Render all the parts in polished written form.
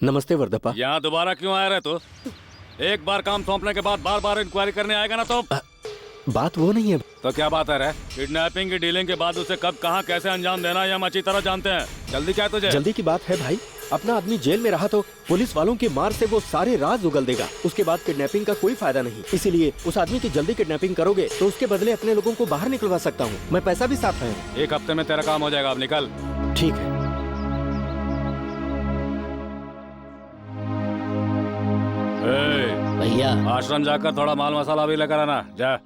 नमस्ते वर्दप्पा। यहाँ दोबारा क्यों आया रहे तू? एक बार काम सौंपने के बाद बार बार इंक्वायरी करने आएगा ना तो? बात वो नहीं है। तो क्या बात है रे? किडनैपिंग की डीलिंग के बाद उसे कब कहाँ कैसे अंजाम देना है हम अच्छी तरह जानते हैं। जल्दी क्या है तुझे? जल्दी की बात है भाई, अपना आदमी जेल में रहा तो पुलिस वालों की मार से वो सारे राज उगल देगा। उसके बाद किडनैपिंग का कोई फायदा नहीं। इसीलिए उस आदमी की जल्दी किडनैपिंग करोगे तो उसके बदले अपने लोगों को बाहर निकलवा सकता हूँ। मैं पैसा भी साथ है। 1 हफ्ते में तेरा काम हो जाएगा। अब निकल। ठीक है भैया। आश्रम जाकर थोड़ा माल मसाला भी लेकर आना। जा।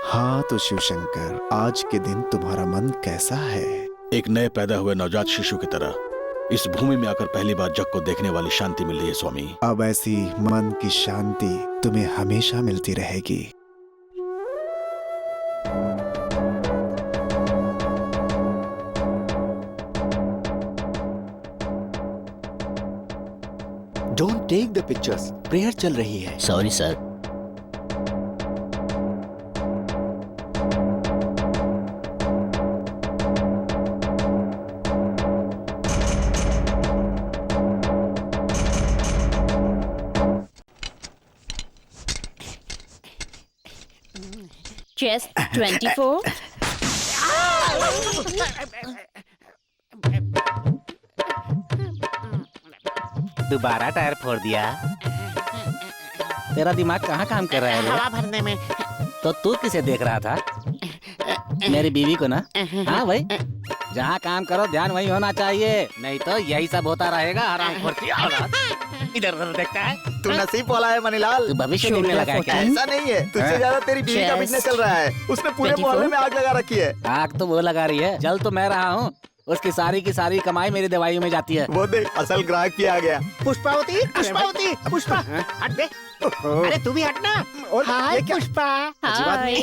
हाँ तो शिवशंकर, आज के दिन तुम्हारा मन कैसा है? एक नए पैदा हुए नवजात शिशु की तरह इस भूमि में आकर पहली बार जग को देखने वाली शांति मिल रही है स्वामी। अब ऐसी मन की शांति तुम्हें हमेशा मिलती रहेगी। Don't take the pictures, prayer चल रही है। Sorry sir. Chest 24. दोबारा टायर फोड़ दिया। तेरा दिमाग कहाँ काम कर रहा है? हवा भरने में। तो तू किसे देख रहा था? मेरी बीवी को ना? हाँ भाई, जहाँ काम करो ध्यान वही होना चाहिए, नहीं तो यही सब होता रहेगा। हरामखोर की औलाद इधर उधर देखता है। तू नसीब वाला है मनीलाल। तू भविष्य देखने लगा है क्या? ऐसा नहीं है, तुझसे ज्यादा तेरी बीवी का बिजनेस चल रहा है। उसने पूरे मोहल्ले में आग लगा रखी है। आग तो वो लगा रही है, जल तो मैं रहा हूँ। उसकी सारी की सारी कमाई मेरी दवाइयों में जाती है। वो देख, असल ग्राहक भी आ गया। पुष्पावती, पुष्पावती, पुष्पा हट बे। अरे तू भी हटना। हाय पुष्पा। हाय।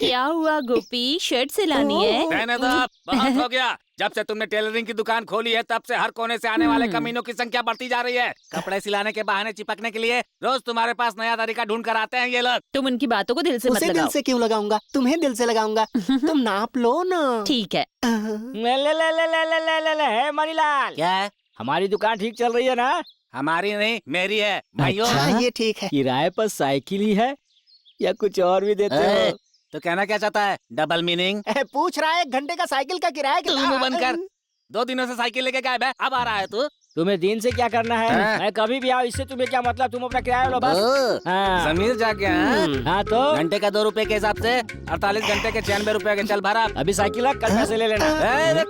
क्या हुआ गोपी, शर्ट सिलानी है? रहने दो, बहुत हो गया। जब से तुमने टेलरिंग की दुकान खोली है तब से हर कोने से आने वाले कमीनों की संख्या बढ़ती जा रही है। कपड़े सिलाने के बहाने चिपकने के लिए रोज तुम्हारे पास नया तरीका ढूंढ कर आते हैं ये लोग। तुम उनकी बातों को दिल से मत उसे लगाओ। दिल से क्यों लगाऊंगा, तुम्हें दिल से लगाऊंगा। तुम नाप लो ना। ठीक है। ले मनीलाल, क्या है? हमारी दुकान ठीक चल रही है ना? हमारी नहीं, मेरी है भाइयों। अच्छा, ये ठीक है। किराए पर साइकिल ही है या कुछ और भी देते हो? तो कहना क्या चाहता है? Double meaning. पूछ रहा है 1 घंटे का साइकिल का किराया कितना? तू बंद कर। 2 दिनों से साइकिल लेके गायब है, अब आ रहा है तू? तुम्हें दिन से क्या करना है? हाँ। मैं कभी भी आऊँ, इससे तुम्हें क्या मतलब? तुम अपना किराया लो बस। हाँ। जमीर जाके हाँ तो घंटे का 2 रुपए के हिसाब से 48 घंटे के 96 रुपए के। चल भरा। अभी साइकिल है, कल पैसे ले लेना।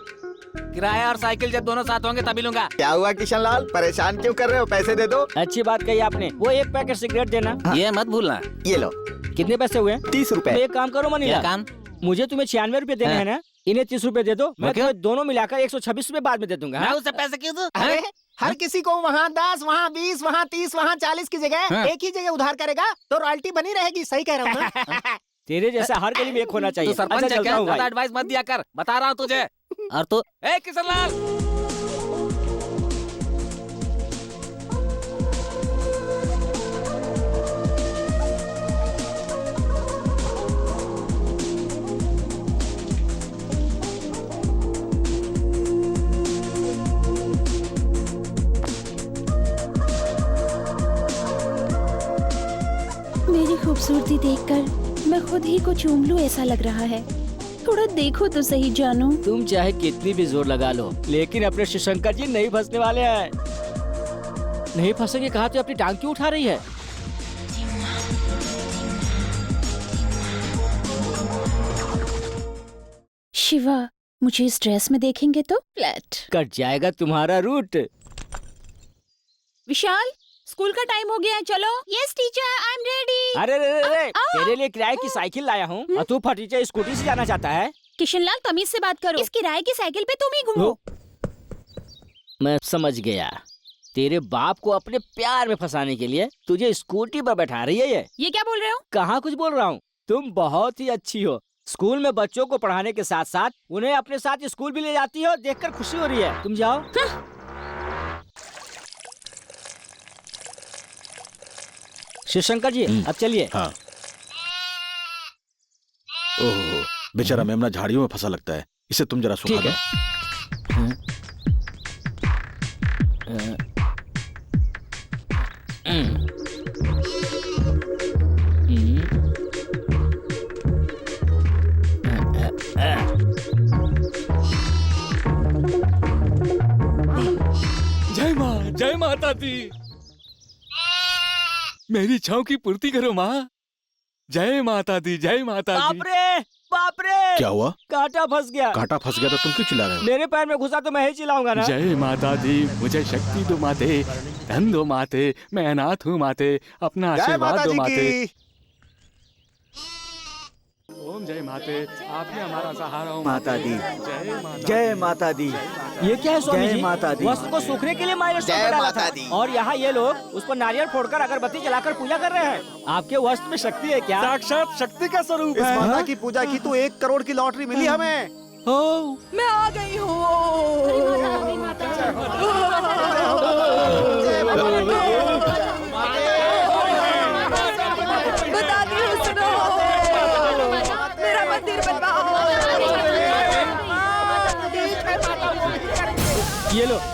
किराया और साइकिल जब दोनों साथ होंगे तभी लूंगा। क्या हुआ किशन लाल, परेशान क्यों कर रहे हो? पैसे दे दो। अच्छी बात कही आपने। वो 1 पैकेट सिगरेट देना। ये मत भूलना। ये लो कितने पैसे हुए? 30 तो रुपए। एक काम करो क्या मनीला, काम? मुझे तुम्हें 96 रुपए देने हाँ। हैं ना, इन्हें 30 रुपए दे दो। मैं क्यों? तुम्हें दोनों मिलाकर 126 रुपए बाद में दे दूंगा। मैं हाँ? उससे पैसे क्यों दूं? अरे हर किसी को वहाँ 10, वहाँ 20, वहाँ 30, वहाँ 40 की जगह हाँ। एक ही जगह उधार करेगा तो रॉयल्टी बनी रहेगी। सही कह रहा हूँ ना? तेरे जैसा हर गली में एक होना तू चाहिए। सरपंच है चलता क्या? हूँ भाई। ज्यादा एडवाइस मत दिया कर, बता रहा हूँ तुझे। और तू ए किशन लाल, मेरी खूबसूरती देखकर मैं खुद ही को चूम लूं ऐसा लग रहा है। थोड़ा देखो तो सही जानू। तुम चाहे कितनी भी जोर लगा लो, लेकिन अपने शिवशंकर जी नहीं फंसने वाले हैं। नहीं फंसेंगे कहा तो अपनी टांग क्यों उठा रही है? शिवा, मुझे इस ड्रेस में देखेंगे तो फ्लैट। कट जाएगा तुम्हारा रूट। विशाल, स्कूल का टाइम हो गया है, चलो। Yes teacher, I am ready. अरे रे रे रे, तेरे लिए किराए की साइकिल लाया हूँ और तू फटीचे स्कूटी से जाना चाहता है। किशनलाल, तमीज से बात करो। इस किराए की साइकिल पे तुम ही घूमो। मैं समझ गया। तेरे बाप को अपने प्यार में फंसाने के लिए तुझे स्कूटी पर बैठा रही है ये क्या बोल रहे हो? कहाँ कुछ बोल रहा हूँ। तुम बहुत ही अच्छी हो। स्कूल में बच्चों को पढ़ाने के साथ साथ उन्हें अपने साथ स्कूल भी ले जाती हो। देखकर खुशी हो रही है। तुम जाओ। शिवशंकर जी, अब चलिए। हाँ। ओह, बेचारा मेमना झाड़ियों में फंसा लगता है। इसे तुम जरा सुखा ठीक दो। है। जय माँ, जय माता दी। मेरी इच्छाओं की पूर्ति करो माँ। जय माता दी, जय माता बाप दी। रे, बाप रे, क्या हुआ? कांटा फंस गया। कांटा फंस गया तो तुम क्यों चिल्ला रहे हो? मेरे पैर में घुसा तो मैं ही चिल्लाऊंगा ना। जय माता दी, मुझे शक्ति दो माते, धन दो माते, मैं अनाथ हूँ माते, अपना जय आशीर्वाद माता दो जी माते। की। ओम जय माते, आप ही हमारा सहारा हो माता दी। जय माता, जय माता दी। ये क्या है स्वामी जय जी? माता दी। वस्त्र को सूखने के लिए माइलस्टोन जय पे डाला माता था। दी। और यहाँ ये लोग उस पर नारियल फोड़कर अगरबत्ती जलाकर पूजा कर रहे हैं। आपके वस्त्र में शक्ति है क्या? साक्षात शक्ति का स्वरूप इस है। माता की पूजा की तो 1 करोड़ की लॉटरी मिली हमें। मैं आ गई हूँ। बताती हूँ, सुनो। मेरा मंदिर बनवाओ।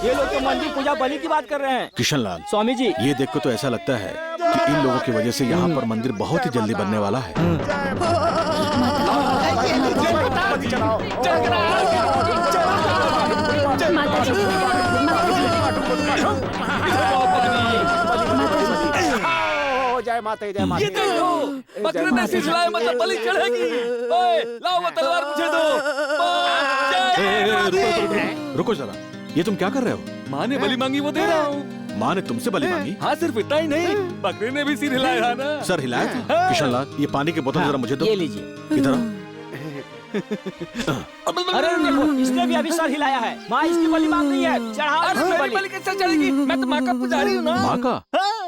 ये लोग तो मंदिर पूजा बलि की बात कर रहे हैं। किशनलाल, स्वामी जी, ये देख कर तो ऐसा लगता है कि इन लोगों की वजह से यहाँ पर मंदिर बहुत ही जल्दी बनने वाला है। माता जी, जय माता जय माता। ये देखो, बकरे ने सिलसिला मतलब बलि चढ़ेगी। ओए, लाओ वो तलवार मुझे दो। रुको जरा, ये तुम क्या कर रहे हो? माँ ने बलि मांगी, वो दे रहा हूँ। माँ ने तुमसे बलि मांगी? हाँ, सिर्फ इतना ही नहीं, बकरे ने भी सिर हिलाया ना। सर हिलाया था? किशनलाल, ये पानी की बोतल जरा मुझे दो। ये लीजिए। इधर आओ। अरे देखो, इसने भी अभी सर हिलाया है। माँ इसकी बलि मांग रही है। चढ़ाओ अरे इसकी मेरी बलि। बलि कैसे चढ़ेगी? मैं तो माँ का पुजारी हूँ ना। माँ का?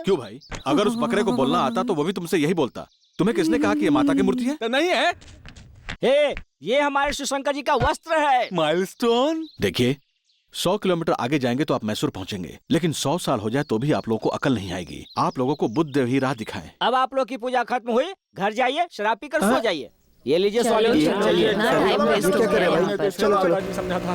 क्यों भाई? अगर उस बकरे को बोलना आता तो वो भी तुमसे यही बोलता। तुम्हें किसने कहा कि ये माता की मूर्ति है? तो नहीं है। हे, ये हमारे शिवशंकर जी का वस्त्र है। माइलस्टोन। देखिए, 100 किलोमीटर आगे जाएंगे तो आप मैसूर पहुंचेंगे, लेकिन 100 साल हो जाए तो भी आप लोगों को अकल नहीं आएगी। आप लोगों को बुद्ध ही राह दिखाएं। अब आप लोग की पूजा खत्म हुई, घर जाइए, शराब पीकर सो जाइए। ये लीजिए स्वामी जी। चलो, चलिए। इतना टाइम वेस्ट हो गया यहाँ पर। चलो चलो। समझा था।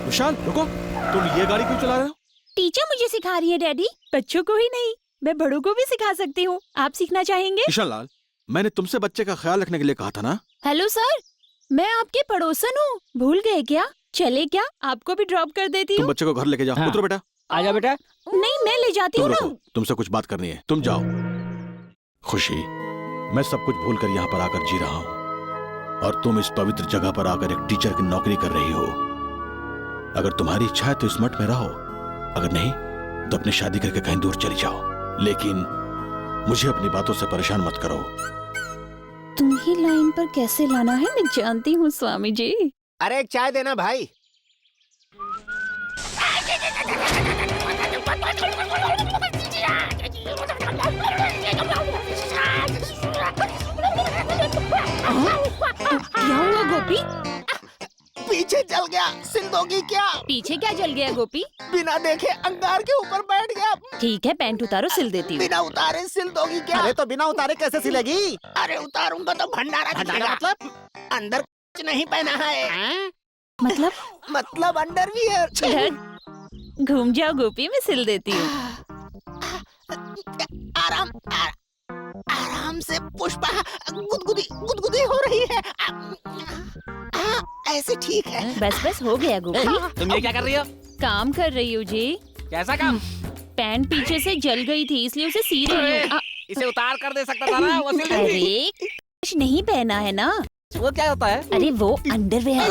विशाल, रुको, तुम ये गाड़ी क्यों चला रहे हो? टीचर मुझे सिखा रही है डैडी। बच्चों को ही नहीं, मैं बड़ों को भी सिखा सकती हूँ। आप सीखना चाहेंगे? किशनलाल, मैंने तुमसे बच्चे का ख्याल रखने के लिए कहा था ना? हेलो सर, मैं आपके पड़ोसन हूँ, भूल गए क्या? चले क्या? आपको भी ड्रॉप कर देती तुम हूँ। बच्चे को घर लेके जाओ। हाँ। उतरो बेटा। आजा बेटा। नहीं, मैं ले जाती तुम हूँ रुको, ना। तुमसे कुछ बात करनी है, तुम जाओ। खुशी, मैं सब कुछ भूल कर यहाँ पर आकर जी रहा हूँ और तुम इस पवित्र जगह पर आकर एक टीचर की नौकरी कर रही हो। अगर तुम्हारी इच्छा है तो इस मठ में रहो, अगर नहीं तो अपनी शादी करके कहीं दूर चली जाओ, लेकिन मुझे अपनी बातों से परेशान मत करो। तुम ही लाइन पर कैसे लाना है मैं जानती हूँ स्वामी जी। अरे एक चाय देना भाई। क्या हुआ गोपी? पीछे चल गया, सिल दोगी क्या? पीछे क्या जल गया गोपी? बिना देखे अंगार के ऊपर बैठ गया। ठीक है, पैंट उतारो, सिल देती हूँ। बिना उतारे सिल दोगी क्या? अरे तो बिना उतारे कैसे सिलेगी? अरे उतारूंगा तो भंडारा दिखेगा। मतलब अंदर कुछ नहीं पहना है। मतलब अंडरवियर। इधर घूम जाओ गोपी, मैं सिल देती हूँ। आराम से पुष्पा, गुदगुदी हो रही है। ऐसे ठीक है। बस हो गया गोपी। तुम ये क्या कर रही हो? काम कर रही हूँ जी। कैसा काम? पैंट पीछे से जल गई थी इसलिए उसे सी रही हूँ। इसे उतार कर दे सकता था ना, वो सिल देती। अरे कुछ नहीं पहना है ना। वो क्या होता है? अरे वो अंडरवेयर।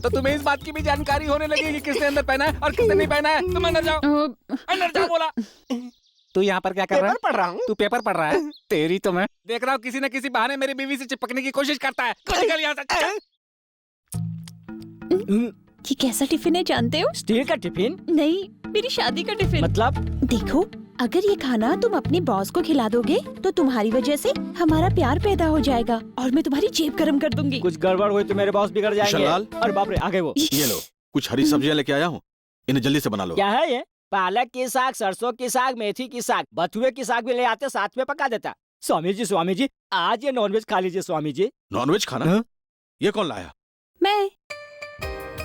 तो तुम्हें इस बात की भी जानकारी होने लगी कि किसने अंदर पहना है और किसने नहीं पहना है। तुम अंदर जाओ, अंदर जाओ बोला। तू यहाँ पर क्या कर रहा है? पेपर पढ़ रहा हूँ। तू पेपर पढ़ रहा है? तेरी तो मैं देख रहा हूँ किसी न किसी बहाने मेरी बीवी से चिपकने की कोशिश करता है। निकल यहाँ से। ये कैसा टिफिन है जानते हो? स्टील का टिफिन? नहीं, मेरी शादी का टिफिन। मतलब? देखो, अगर ये खाना तुम अपने बॉस को खिला दोगे तो तुम्हारी वजह से हमारा प्यार पैदा हो जाएगा और मैं तुम्हारी जेब गर्म कर दूंगी। कुछ गड़बड़ हुई तो मेरे बॉस बिगड़ जाएंगे। शलाल। अरे बाप रे, आ गए वो। ये लो, कुछ हरी सब्जियां लेके आया हूँ, इन्हें जल्दी से बना लो। क्या है ये? पालक की साग, सरसों की साग, मेथी की साग, बथुए की साग भी ले आते, साथ में पका देता। स्वामी जी, आज ये नॉनवेज खा लीजिए स्वामी जी। नॉनवेज खाना? हाँ? ये कौन लाया? मैं।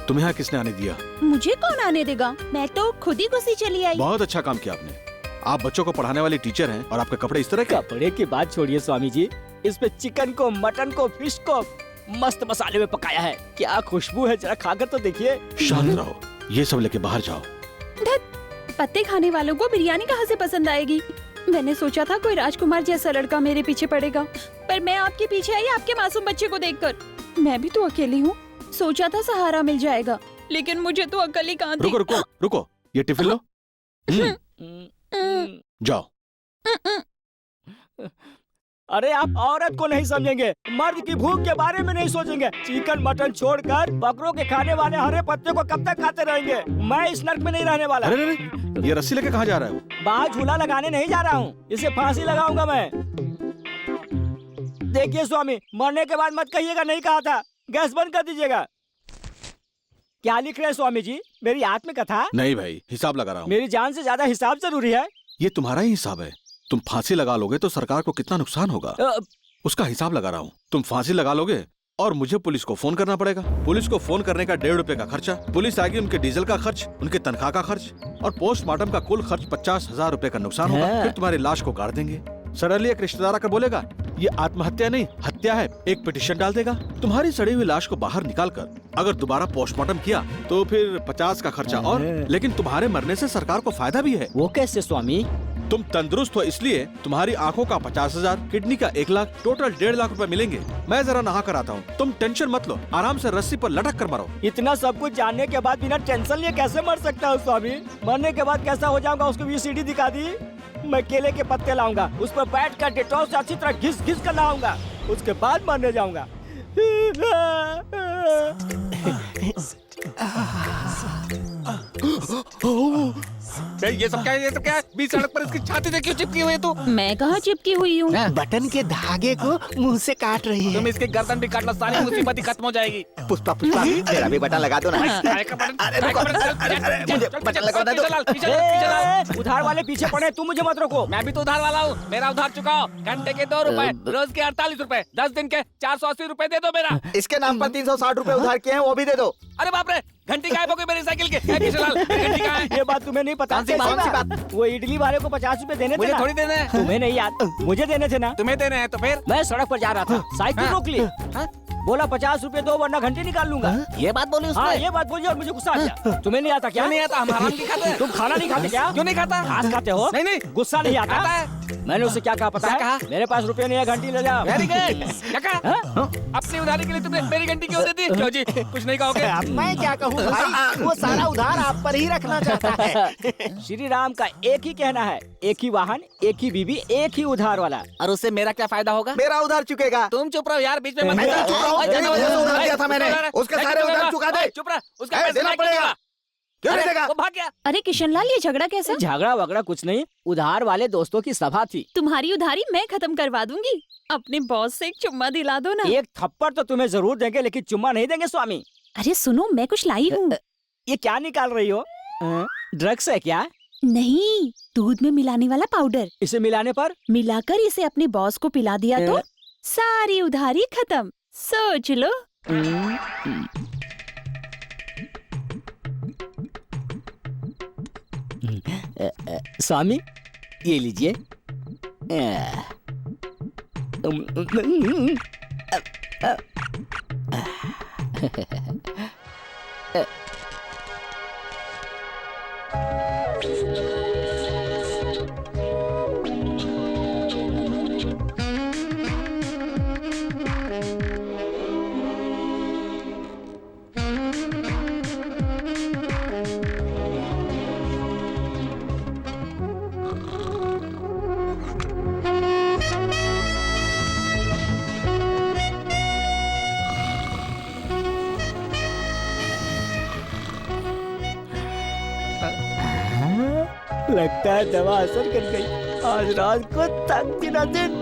तुम्हें यहाँ किसने आने दिया? मुझे कौन आने देगा? मैं तो खुद ही घुसी चली आई। बहुत अच्छा काम किया आपने। आप बच्चों को पढ़ाने वाली टीचर हैं और आपके कपड़े इस तरह के? कपड़े की बात छोड़िए स्वामी जी, इस पे चिकन को, मटन को, फिश को मस्त मसाले में पकाया है। क्या खुशबू है, जरा खाकर तो देखिए। शांत रहो, ये सब लेके बाहर जाओ। पत्ते खाने वालों को बिरयानी कहाँ से पसंद आएगी? मैंने सोचा था कोई राजकुमार जैसा लड़का मेरे पीछे पड़ेगा, पर मैं आपके पीछे आई आपके मासूम बच्चे को देखकर। मैं भी तो अकेली हूँ, सोचा था सहारा मिल जाएगा, लेकिन मुझे तो अकल ही कहाँ थी। रुको, ये टिफिन लो। जाओ। अरे आप औरत को नहीं समझेंगे, मर्द की भूख के बारे में नहीं सोचेंगे। चिकन मटन छोड़कर बकरों के खाने वाले हरे पत्ते को कब तक खाते रहेंगे? मैं इस नर्क में नहीं रहने वाला। अरे, ये रस्सी लेके कहाँ जा रहा है वो? बाहर झूला लगाने नहीं जा रहा हूँ, इसे फांसी लगाऊंगा मैं। देखिए स्वामी, मरने के बाद मत कहिएगा नहीं कहा था। गैस बंद कर दीजिएगा। क्या लिख रहे हैं स्वामी जी? मेरी आत्मकथा? नहीं भाई, हिसाब लगा रहा हूँ। मेरी जान से ज्यादा हिसाब जरूरी है। ये तुम्हारा ही हिसाब है। तुम फांसी लगा लोगे तो सरकार को कितना नुकसान होगा, उसका हिसाब लगा रहा हूँ। तुम फांसी लगा लोगे और मुझे पुलिस को फोन करना पड़ेगा। पुलिस को फोन करने का 1.5 रुपए का खर्चा, पुलिस आएगी, उनके डीजल का खर्च, उनके तनख्वाह का खर्च और पोस्टमार्टम का कुल खर्च 50,000 रुपए का नुकसान होगा। फिर तुम्हारी लाश को गाड़ देंगे। सडनली एक रिश्तेदार आकर बोलेगा ये आत्महत्या नहीं हत्या है, एक पिटीशन डाल देगा। तुम्हारी सड़ी हुई लाश को बाहर निकालकर अगर दोबारा पोस्टमार्टम किया तो फिर 50 का खर्चा और, लेकिन तुम्हारे मरने से सरकार को फायदा भी है। वो कैसे स्वामी? तुम तंदुरुस्त हो इसलिए तुम्हारी आंखों का 50,000, किडनी का 1 लाख, टोटल 1.5 लाख रुपए मिलेंगे। मैं जरा नहा कर आता हूँ, तुम टेंशन मत लो, आराम से रस्सी पर लटक कर मरो। इतना सब कुछ जानने के बाद बिना टेंशन लिए कैसे मर सकता हूँ स्वामी? मरने के बाद कैसा हो जाऊंगा उसको VCD दिखा दी। मैं केले के पत्ते लाऊंगा, उस पर बैठ कर डेटॉल से अच्छी तरह घिस घिस कर लाऊंगा, उसके बाद मरने जाऊंगा। ये सब क्या है? बीच सड़क पर इसकी छाती से क्यों चिपकी हुई है तू? मैं कहाँ चिपकी हुई हूँ? बटन के धागे को मुंह से काट रही है। तुम इसके गर्दन भी काट लो, सारी मुसीबत ही खत्म हो जाएगी। पुष्पा मेरा भी बटन लगा दो ना। मुझे बटन लगा दो। उधार वाले पीछे पड़े, तुम मुझे मत रोको। मैं भी तो उधार वाला हूँ, मेरा उधार चुकाओ। घंटे के 2 रुपए, रोज के 48 रुपए, 10 दिन के 480 रुपए दे दो मेरा। इसके नाम पर 360 रुपए उधार किए हैं, वो भी दे दो। अरे बाप रे, घंटी गायब हो गई मेरी साइकिल के। घंटी कहाँ है? ये बात तुम्हें नहीं पता? कौन सी बात? वो इडली वाले को 50 रुपए देने थे मुझे ना? थोड़ी देने हैं। तुम्हें नहीं याद, मुझे देने थे ना? तुम्हें देने हैं तो फिर? मैं सड़क पर जा रहा था, साइकिल रोक ली। बोला 50 रुपए दो वरना घंटे निकाल लूंगा। ये बात बोली उसने? हाँ ये बात बोली और मुझे गुस्सा आ गया। तुम्हें नहीं आता क्या? नहीं आता, हम हराम की खाते हैं। तुम खाना नहीं खाते क्या? क्यों नहीं खाता? घास खाते हो? नहीं नहीं, गुस्सा नहीं आता? आता है। मैंने उससे क्या कहा पता क्या है? कहा? मेरे पास रुपए नहीं है, घंटी ले जाओ। Very good. क्या कहा? अपनी उधारी के लिए तुमने मेरी घंटी क्यों देती? क्यों जी, कुछ नहीं कहोगे? अब मैं क्या कहूँ भाई, वो सारा उधार आप पर ही रखना चाहता है। श्री राम का एक ही कहना है, एक ही वाहन, एक ही बीवी, एक ही उधार वाला। और उससे मेरा क्या फायदा होगा? मेरा उधार चुकेगा। तुम चुप रहो यार, बीच में मत मैं बोलो। चुप रहा हूँ, तेरी वजह से उधार दिया था मैंने। उसके सारे उधार चुका दे। चुप रहा, उसका ए, पैसा देना नहीं पड़ेगा। दूंगा। क्यों नहीं अरे, देगा? वो भाग गया। अरे किशनलाल, ये झगड़ा कैसा? झगड़ा वगड़ा कुछ नहीं, उधार वाले दोस्तों की सभा थी। तुम्हारी उधारी मैं खत्म करवा दूंगी। अपने बॉस से एक चुम्मा दिला दो ना। एक थप्पड़ तो तुम्हें जरूर देंगे, लेकिन चुम्मा नहीं देंगे स्वामी। अरे सुनो, मैं कुछ लाई हूँ। ये क्या निकाल रही हो? ड्रग्स है क्या? नहीं, दूध में मिलाने वाला पाउडर। इसे मिलाने पर मिलाकर इसे अपने बॉस को पिला दिया तो सारी उधारी खत्म। सोच लो। स्वामी ये लीजिए। लगता है दवा असर कर गई। आज रात को तक दिन दिन।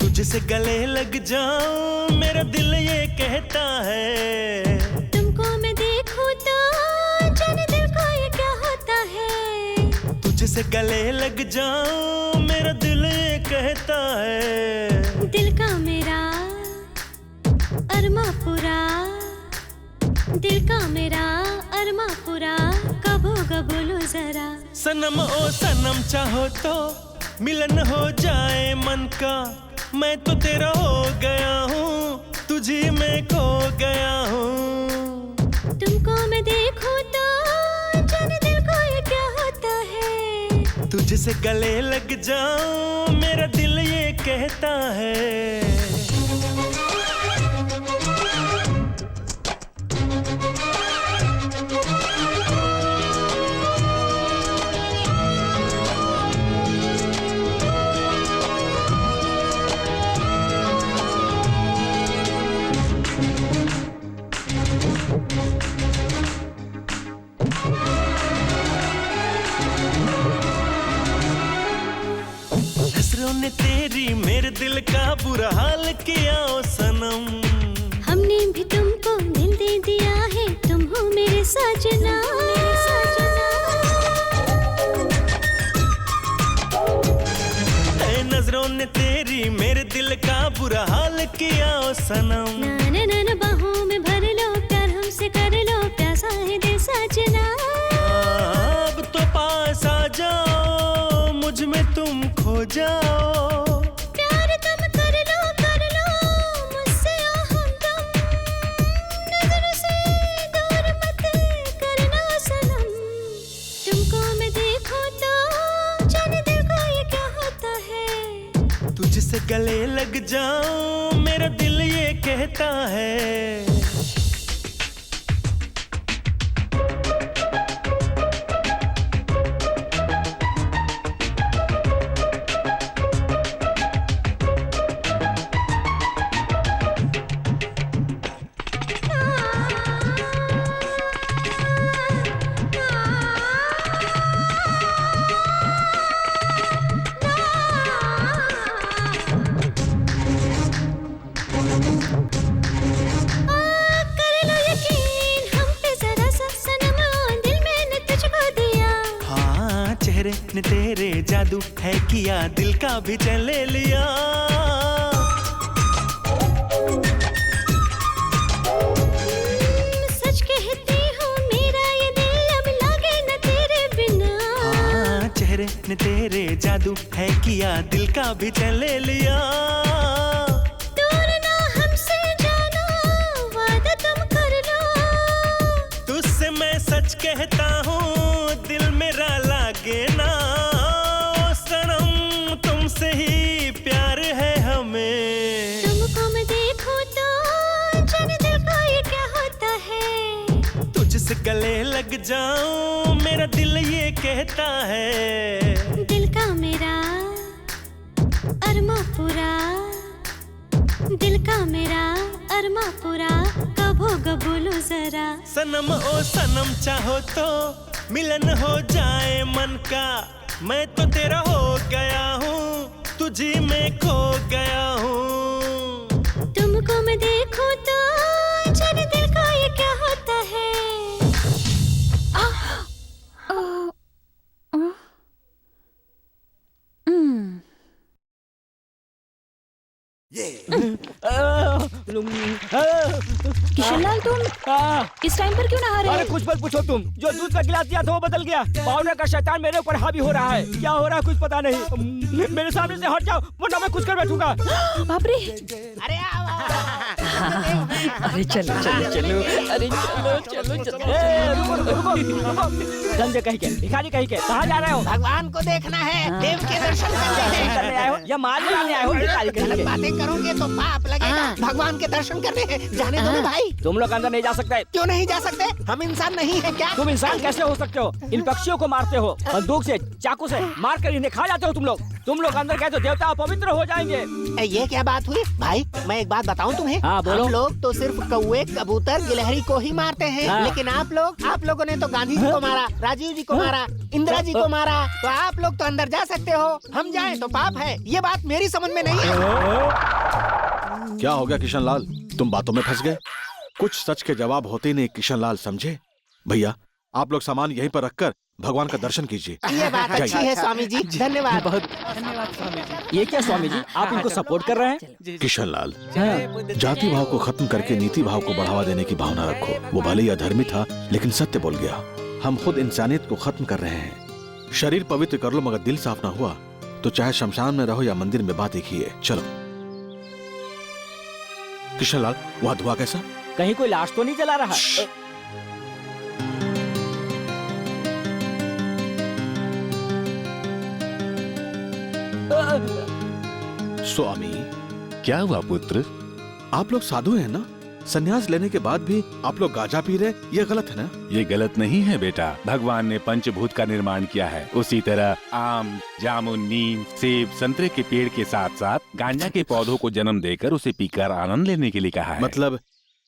तुझसे गले लग जाऊं मेरा दिल ये कहता है। तुमको मैं देखूं तो जाने दिल को ये क्या होता है। तुझसे गले लग जाऊं मेरा दिल ये कहता है। दिल का मेरा अरमा पूरा, दिल का मेरा अरमा पूरा, कबो बोलो जरा। सनम ओ सनम चाहो तो मिलन हो जाए मन का। मैं तो तेरा हो गया हूँ, तुझी में खो गया हूँ। तुमको मैं देखूं तो जाने दिल को ये क्या होता है। तुझसे गले लग जाऊं मेरा दिल ये कहता है। नजरों ने तेरी मेरे दिल का बुरा हाल किया ओ सनम। हमने भी तुमको दिल दे दिया है, तुम हो मेरे सजना। नजरों ने तेरी मेरे दिल का बुरा हाल किया ओ सनम। ना ना ना बाहों में भर लो, प्यार हमसे कर लो, प्यासा है दे सजना। अब तो पास आ जाओ, मुझ में तुम खो जाओ। प्यार तुम कर लो मुझसे हमदम। नजर से दूर मत करना सनम। तुमको मैं देखूं तो तुझसे गले लग जाऊं मेरा दिल ये कहता है। ने तेरे जादू है किया दिल का भी चैन ले लिया। सच कहती हूँ मेरा ये दिल अब लागे न तेरे बिना। हाँ चेहरे ने तेरे जादू है किया दिल का भी चैन ले लिया। दूर ना हमसे जाना वादा तुम कर लो। तुझसे मैं सच कहता हूँ दिल मेरा लागे ना। तुमसे ही प्यार है हमें। तुमको मैं देखूं तो जाने दिल को ये क्या होता है। तुझसे गले लग जाऊं मेरा दिल ये कहता है। दिल का मेरा अरमा पूरा, दिल का मेरा अरमा पूरा, कब होगा बोलो जरा। सनम ओ सनम चाहो तो मिलन हो जाए मन का। मैं तो तेरा हो गया हूँ तुझी में खो गया हूँ। तुमको मैं देखूं तो जाने दिल को ये क्या होता है। किशनलाल तुम इस टाइम पर क्यों नहा रहे अरे कुछ मत पूछो तुम, जो दूध का गिलास दिया था वो बदल गया। पाउडर का शैतान मेरे ऊपर हावी हो रहा है। क्या हो रहा है कुछ पता नहीं। मेरे सामने से हट जाओ वरना मैं कुछ कर बैठूंगा। बाप रे। अरे अरे चलो चलो चलो, अरे चलो चलो चलो। रुको गंजे कहीं के, भिखारी कहीं के, कहाँ जा रहे हो? भगवान को देखना है, देव के दर्शन करने आए हो या मार बनाने आए हो? भिखारी कहीं के। बातें करोगे तो पाप लगेगा। भगवान के दर्शन करने हैं, जाने दो भाई। तुम लोग अंदर नहीं जा सकते। क्यों नहीं जा सकते? हम इंसान नहीं है क्या? तुम इंसान कैसे हो सकते हो? इन पक्षियों को मारते हो, बंदूक से चाकू से मार कर इन्हें खा जाते हो तुम लोग अंदर गए तो देवता अपवित्र हो जाएंगे। ये क्या बात हुई भाई? मैं एक बात बताऊं तुम्हें। हाँ, बोलो। हम लोग तो सिर्फ कौवे, कबूतर, गिलहरी को ही मारते हैं। हाँ। लेकिन आप लोगों ने तो गांधी जी को मारा, राजीव जी को मारा, इंदिरा जी को मारा। तो आप लोग तो अंदर जा सकते हो, हम जाएं तो पाप है। ये बात मेरी समझ में नहीं है। क्या हो गया किशनलाल, तुम बातों में फंस गए? कुछ सच के जवाब होते ही नहीं किशनलाल समझे। भैया आप लोग सामान यहीं पर रखकर भगवान का दर्शन कीजिए। ये बात अच्छी है स्वामी जी, धन्यवाद। बहुत धन्यवाद स्वामी जी। ये क्या स्वामी जी, आप इनको सपोर्ट कर रहे हैं? किशनलाल, जाति भाव को खत्म करके नीति भाव को बढ़ावा देने की भावना रखो। वो भले ही अधर्मी था लेकिन सत्य बोल गया। हम खुद इंसानियत को खत्म कर रहे हैं। शरीर पवित्र कर लो मगर दिल साफ ना हुआ तो चाहे शमशान में रहो या मंदिर में बात एक ही है। चलो किशनलाल, वहाँ धुआं कैसा? कहीं कोई लाश तो नहीं जला रहा? स्वामी क्या हुआ पुत्र? आप लोग साधु हैं ना? संन्यास लेने के बाद भी आप लोग गांजा पी रहे, ये गलत है ना? ये गलत नहीं है बेटा। भगवान ने पंचभूत का निर्माण किया है, उसी तरह आम, जामुन, नीम, सेब, संतरे के पेड़ के साथ साथ गांजा के पौधों को जन्म देकर उसे पीकर आनंद लेने के लिए कहा है। मतलब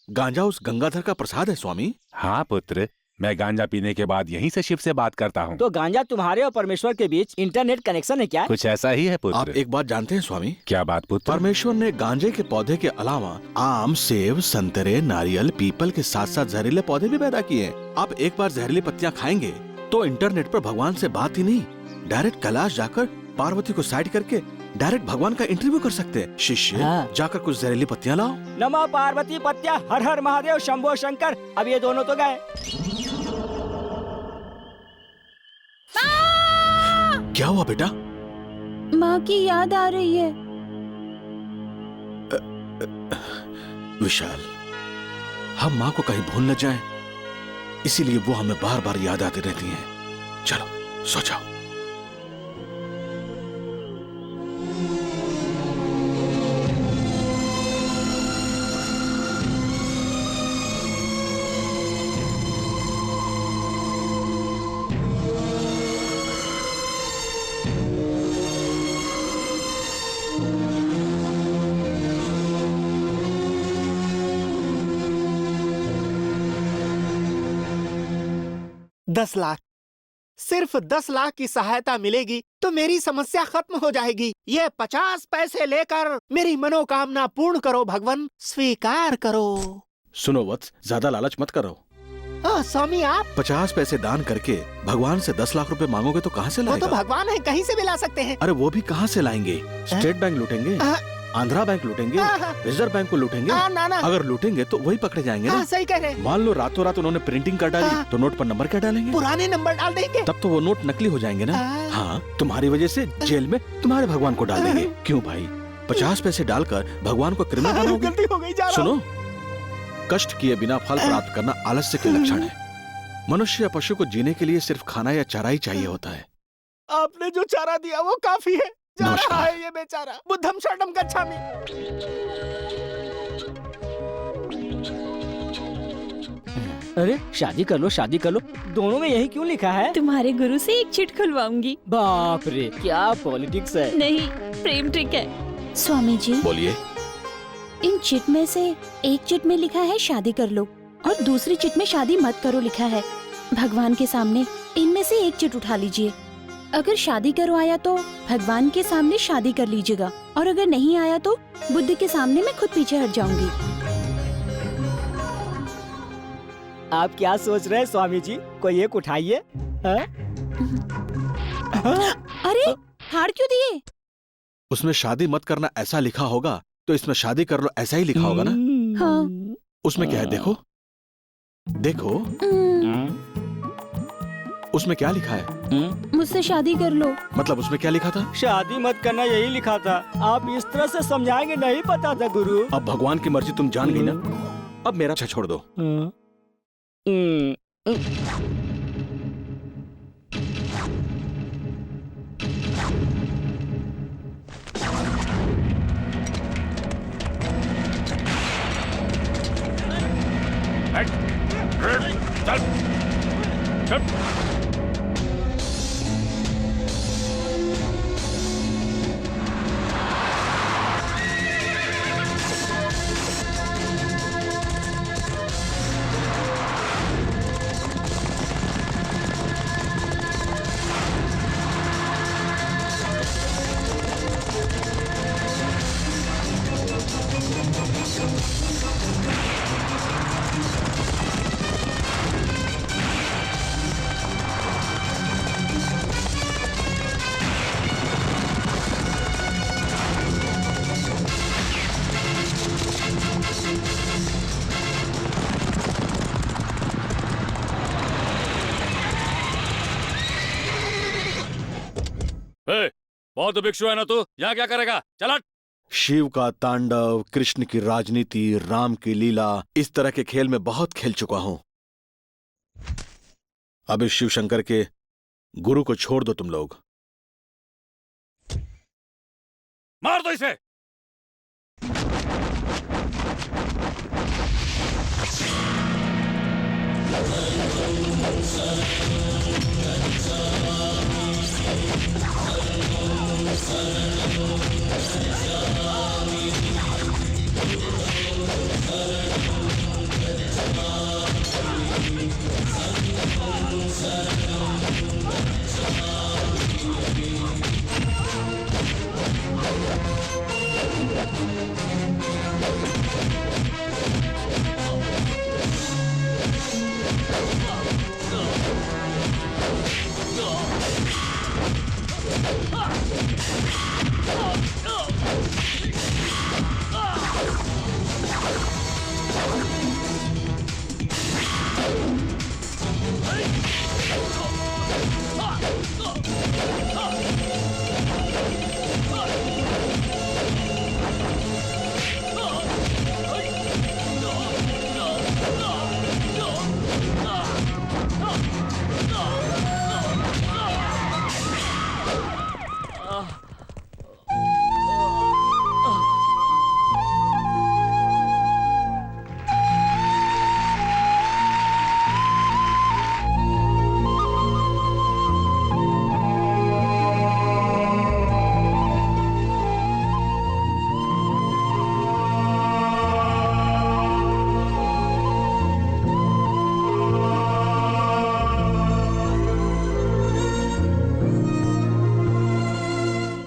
गांजा उस गंगाधर का प्रसाद है स्वामी? हाँ पुत्र, मैं गांजा पीने के बाद यहीं से शिव से बात करता हूँ। तो गांजा तुम्हारे और परमेश्वर के बीच इंटरनेट कनेक्शन है क्या? कुछ ऐसा ही है पुत्र। आप एक बात जानते हैं स्वामी? क्या बात पुत्र? परमेश्वर ने गांजे के पौधे के अलावा आम, सेब, संतरे, नारियल, पीपल के साथ साथ जहरीले पौधे भी पैदा किए हैं। आप एक बार जहरीली पत्तियां खाएंगे तो इंटरनेट पर भगवान से बात ही नहीं, डायरेक्ट कैलाश जाकर पार्वती को साइड करके डायरेक्ट भगवान का इंटरव्यू कर सकते हैं। शिष्य जाकर कुछ जहरीली पत्तियां लाओ। नमः पार्वती पत्तियां, हर हर महादेव, शंभो शंकर। अब ये दोनों तो गए। क्या हुआ बेटा? माँ की याद आ रही है। विशाल, हम माँ को कहीं भूल न जाएं, इसीलिए वो हमें बार बार याद आती रहती हैं। चलो सो जाओ। 10 लाख, सिर्फ 10 लाख की सहायता मिलेगी तो मेरी समस्या खत्म हो जाएगी। ये 50 पैसे लेकर मेरी मनोकामना पूर्ण करो भगवान, स्वीकार करो। सुनो वत्स, ज्यादा लालच मत करो। स्वामी आप 50 पैसे दान करके भगवान से 10 लाख रुपए मांगोगे तो कहाँ से वो लाएगा? तो भगवान है, कहीं से भी ला सकते हैं। अरे वो भी कहाँ से लाएंगे? स्टेट बैंक लूटेंगे, आंध्रा बैंक लूटेंगे, रिजर्व बैंक को लूटेंगे। ना ना, अगर लूटेंगे तो वही पकड़े जाएंगे ना। सही कह रहे हैं। मान लो रातों रात उन्होंने प्रिंटिंग कर डाली तो नोट पर नंबर क्या डालेंगे? पुराने नंबर डाल देंगे। तब तो वो नोट नकली हो जाएंगे ना। हाँ, तुम्हारी वजह से जेल में तुम्हारे भगवान को डाल देंगे। क्यों भाई, 50 पैसे डालकर भगवान को क्रिमिनल बनाओगे? गलती हो गई, जा रहा हूं। सुनो, कष्ट किए बिना फल प्राप्त करना आलस्य के लक्षण है। मनुष्य या पशु को जीने के लिए सिर्फ खाना या चारा ही चाहिए होता है। आपने जो चारा दिया वो काफी है। जा रहा नमस्कार। है ये बेचारा। बुद्धम शरणम गच्छामि। अरे शादी कर लो, शादी कर लो, दोनों में यही क्यों लिखा है? तुम्हारे गुरु से एक चिट खुलवाऊंगी। बाप रे, क्या पॉलिटिक्स है। नहीं, प्रेम ट्रिक है। स्वामी जी, बोलिए। इन चिट में से एक चिट में लिखा है शादी कर लो और दूसरी चिट में शादी मत करो लिखा है। भगवान के सामने इनमें से एक चिट उठा लीजिए। अगर शादी करो आया तो भगवान के सामने शादी कर लीजिएगा, और अगर नहीं आया तो बुद्ध के सामने मैं खुद पीछे हट जाऊंगी। आप क्या सोच रहे हैं स्वामी जी? कोई एक उठाइए। अरे हार क्यों दिए? उसमें शादी मत करना ऐसा लिखा होगा तो इसमें शादी कर लो ऐसा ही लिखा होगा ना। हाँ। उसमें क्या है देखो, देखो उसमें क्या लिखा है? मुझसे शादी कर लो। मतलब उसमें क्या लिखा था? शादी मत करना यही लिखा था। आप इस तरह से समझाएंगे, नहीं पता था गुरु। अब भगवान की मर्जी तुम जान गई ना, अब मेरा पीछा छोड़ दो। बहुत भिक्षु है ना तू, यहाँ क्या करेगा? चल। शिव का तांडव, कृष्ण की राजनीति, राम की लीला, इस तरह के खेल में बहुत खेल चुका हूं। अब इस शिव शंकर के गुरु को छोड़ दो तुम लोग। मार दो इसे।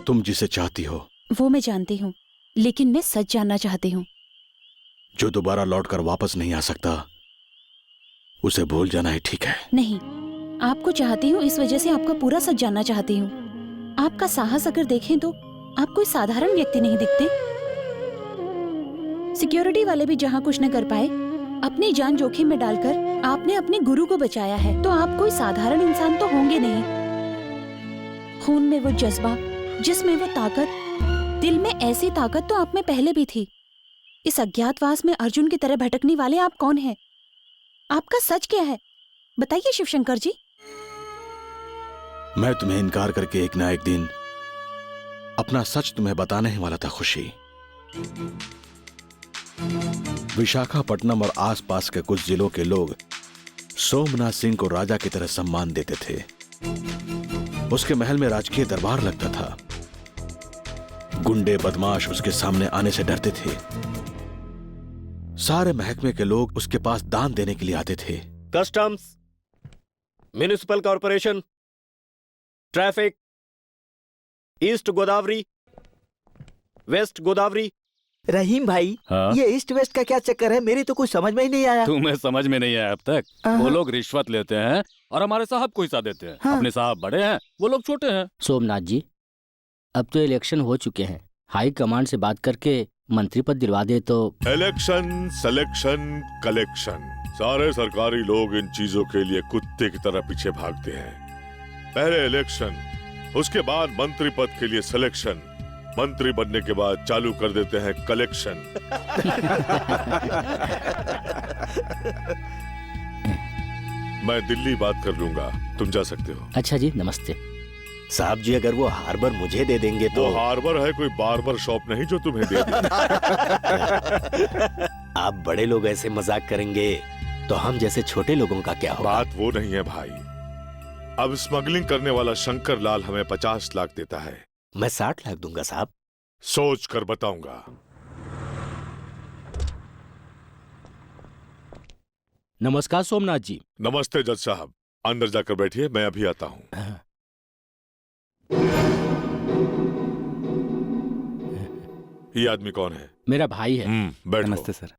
तुम जिसे चाहती हो वो मैं जानती हूँ, लेकिन मैं सच जानना चाहती हूँ। जो दोबारा लौटकर वापस नहीं आ सकता, उसे भूल जाना ही ठीक है। नहीं, आपको चाहती हूँ, इस वजह से आपका पूरा सच जानना चाहती हूँ। आपका साहस अगर देखें तो आप कोई साधारण व्यक्ति नहीं दिखते। सिक्योरिटी वाले भी जहाँ कुछ न कर पाए, अपनी जान जोखिम में डालकर आपने अपने गुरु को बचाया है, तो आप कोई साधारण इंसान तो होंगे नहीं। खून में वो जज्बा, जिसमें वो ताकत, दिल में ऐसी ताकत तो आप में पहले भी थी। इस अज्ञातवास में अर्जुन की तरह भटकने वाले आप कौन हैं? आपका सच क्या है? बताइए शिवशंकर जी। मैं तुम्हें इनकार करके एक ना एक दिन अपना सच तुम्हें बताने ही वाला था खुशी। विशाखापट्टनम और आसपास के कुछ जिलों के लोग सोमनाथ सिंह को राजा की तरह सम्मान देते थे। उसके महल में राजकीय दरबार लगता था। गुंडे बदमाश उसके सामने आने से डरते थे। सारे महकमे के लोग उसके पास दान देने के लिए आते थे। Customs, municipal corporation, traffic, east Godavari, west Godavari. Rahim भाई, हाँ? ये ईस्ट वेस्ट का क्या चक्कर है? मेरी तो कुछ समझ में ही नहीं आया। तुम्हें समझ में नहीं आया अब तक? वो लोग रिश्वत लेते हैं और हमारे साहब को हिस्सा देते हैं। हाँ। अपने साहब बड़े हैं, वो लोग छोटे हैं। सोमनाथ जी, अब तो इलेक्शन हो चुके हैं। हाई कमांड से बात करके मंत्री पद दिलवा दे तो। इलेक्शन, सिलेक्शन, कलेक्शन, सारे सरकारी लोग इन चीजों के लिए कुत्ते की तरह पीछे भागते हैं। पहले इलेक्शन, उसके बाद मंत्री पद के लिए सिलेक्शन, मंत्री बनने के बाद चालू कर देते हैं कलेक्शन। मैं दिल्ली बात कर लूंगा, तुम जा सकते हो। अच्छा जी, नमस्ते। साहब जी, अगर वो हार्बर मुझे दे देंगे तो। वो हार्बर है, कोई बार्बर शॉप नहीं जो तुम्हें दे दे। आप बड़े लोग ऐसे मजाक करेंगे तो हम जैसे छोटे लोगों का क्या होगा? बात वो नहीं है भाई। अब स्मगलिंग करने वाला शंकर लाल हमें 50 लाख देता है। मैं 60 लाख दूंगा साहब। सोच कर बताऊंगा। नमस्कार सोमनाथ जी। नमस्ते जज साहब, अंदर जाकर बैठिए, मैं अभी आता हूँ। ये आदमी कौन है? मेरा भाई है। बैठो। नमस्ते सर।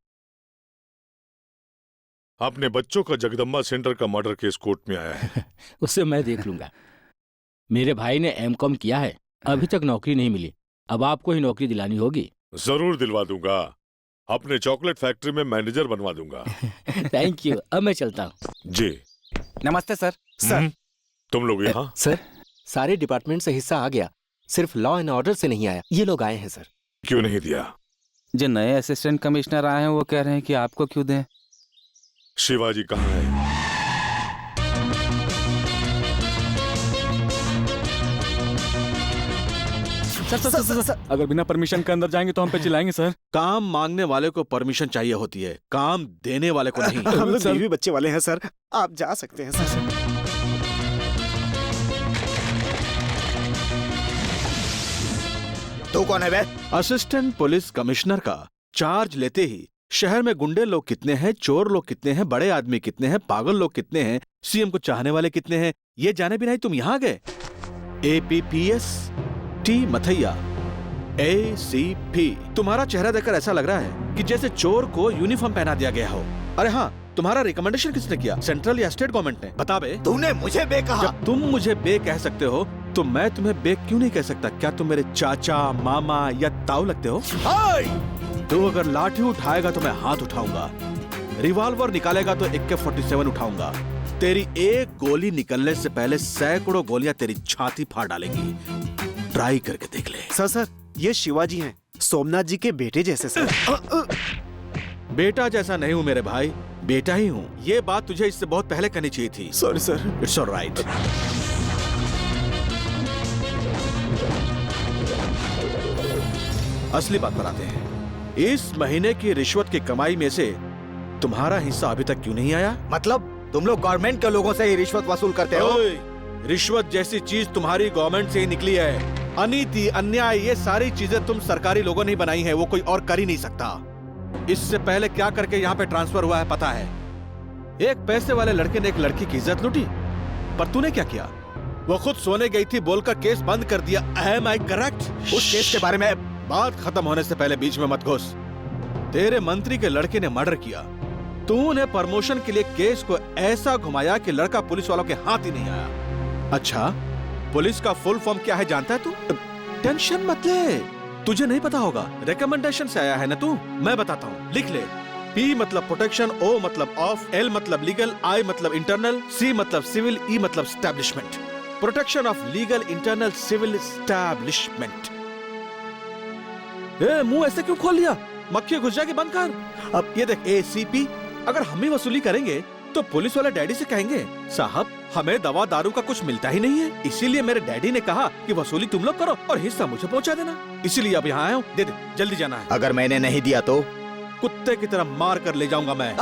अपने बच्चों का जगदम्बा सेंटर का मर्डर केस कोर्ट में आया है। उससे मैं देख लूंगा। मेरे भाई ने एमकॉम किया है, अभी तक नौकरी नहीं मिली। अब आपको ही नौकरी दिलानी होगी। जरूर दिलवा दूंगा। अपने चॉकलेट फैक्ट्री में मैनेजर बनवा दूंगा। Thank you. अब मैं चलता हूँ। जी। नमस्ते सर। सर, तुम लोग यहाँ? सर, सारे डिपार्टमेंट से हिस्सा आ गया, सिर्फ लॉ एंड ऑर्डर से नहीं आया। ये लोग आए हैं सर। क्यों नहीं दिया? जो नए असिस्टेंट कमिश्नर आए हैं वो कह रहे हैं कि आपको क्यों दें। शिवाजी कहाँ है? सर, अगर बिना परमिशन के अंदर जाएंगे तो हम पे चिल्लाएंगे सर। काम मांगने वाले को परमिशन चाहिए होती है, काम देने वाले को नहीं। हम लोग बीवी बच्चे वाले हैं सर, आप जा सकते हैं सर। तू कौन है बे? असिस्टेंट पुलिस कमिश्नर का चार्ज लेते ही शहर में गुंडे लोग कितने हैं, चोर लोग कितने हैं, बड़े आदमी कितने हैं, पागल लोग कितने हैं, सीएम को चाहने वाले कितने हैं, ये जाने बिना ही तुम यहां गए। APPS T Mathaiah, ACP। तुम्हारा चेहरा देखकर ऐसा लग रहा है कि जैसे चोर को यूनिफॉर्म पहना दिया गया हो। अरे हाँ, तुम्हारा रिकमेंडेशन किसने किया, सेंट्रल या स्टेट गवर्नमेंट ने? बता बे। तूने मुझे बे कहा। जब तुम मुझे बे कह सकते हो तो मैं तुम्हें बे क्यों नहीं कह सकता? क्या तुम मेरे चाचा, मामा या ताऊ लगते हो? तू अगर लाठी उठाएगा तो मैं हाथ उठाऊंगा, रिवॉल्वर निकालेगा तो AK-47 उठाऊंगा। तेरी एक गोली निकलने से पहले सैकड़ों गोलियां तेरी छाती फाड़ डालेंगी। ट्राई करके देख ले। सर, ये शिवाजी हैं, सोमनाथ जी के बेटे जैसे सर। बेटा जैसा नहीं हूं मेरे भाई, बेटा ही हूं। ये बात तुझे इससे बहुत पहले कहनी चाहिए थी। Sorry sir. It's alright. असली बात बताते हैं। इस महीने की रिश्वत की कमाई में से तुम्हारा हिस्सा अभी तक क्यों नहीं आया? मतलब तुम लोग गवर्नमेंट के लोगों से ही रिश्वत वसूल करते हो? रिश्वत जैसी चीज तुम्हारी गवर्नमेंट से ही निकली है। अनीति, अन्याय, ये सारी चीजें तुम सरकारी लोगों ने बनाई है, वो कोई और कर ही नहीं सकता। इससे पहले क्या करके यहाँ पे ट्रांसफर हुआ है पता है? एक पैसे वाले लड़के ने एक लड़की की इज्जत लूटी, पर तूने क्या किया? वो खुद सोने गई थी बोलकर केस बंद कर दिया। Am I correct? उस केस के बारे में बात खत्म होने से पहले बीच में मत घुस। तेरे मंत्री के लड़के ने मर्डर किया। तूने प्रमोशन के लिए केस को ऐसा घुमाया कि लड़का पुलिस वालों के हाथ ही नहीं आया। अच्छा, पुलिस का फुल फॉर्म क्या है जानता है तू? टेंशन मत ले, तुझे नहीं पता होगा। रिकमेंडेशन से आया है ना तू? मैं बताता हूँ, लिख ले। P मतलब प्रोटेक्शन, O मतलब ऑफ, L मतलब लीगल, I मतलब इंटरनल, C मतलब सिविल, E मतलब establishment. Protection of legal internal civil establishment. मुंह ऐसे क्यों खोल लिया? मक्खी घुस जाएगी, बंद कर। अब ये देख, ACP, अगर हम ही वसूली करेंगे तो पुलिस वाले डैडी से कहेंगे साहब हमें दवा दारू का कुछ मिलता ही नहीं है, इसीलिए मेरे डैडी ने कहा कि वसूली तुम लोग करो और हिस्सा मुझे पहुंचा देना। इसीलिए अब यहाँ आया हूँ, दे दे, जल्दी जाना है। अगर मैंने नहीं दिया तो कुत्ते की तरह मार कर ले जाऊंगा मैं।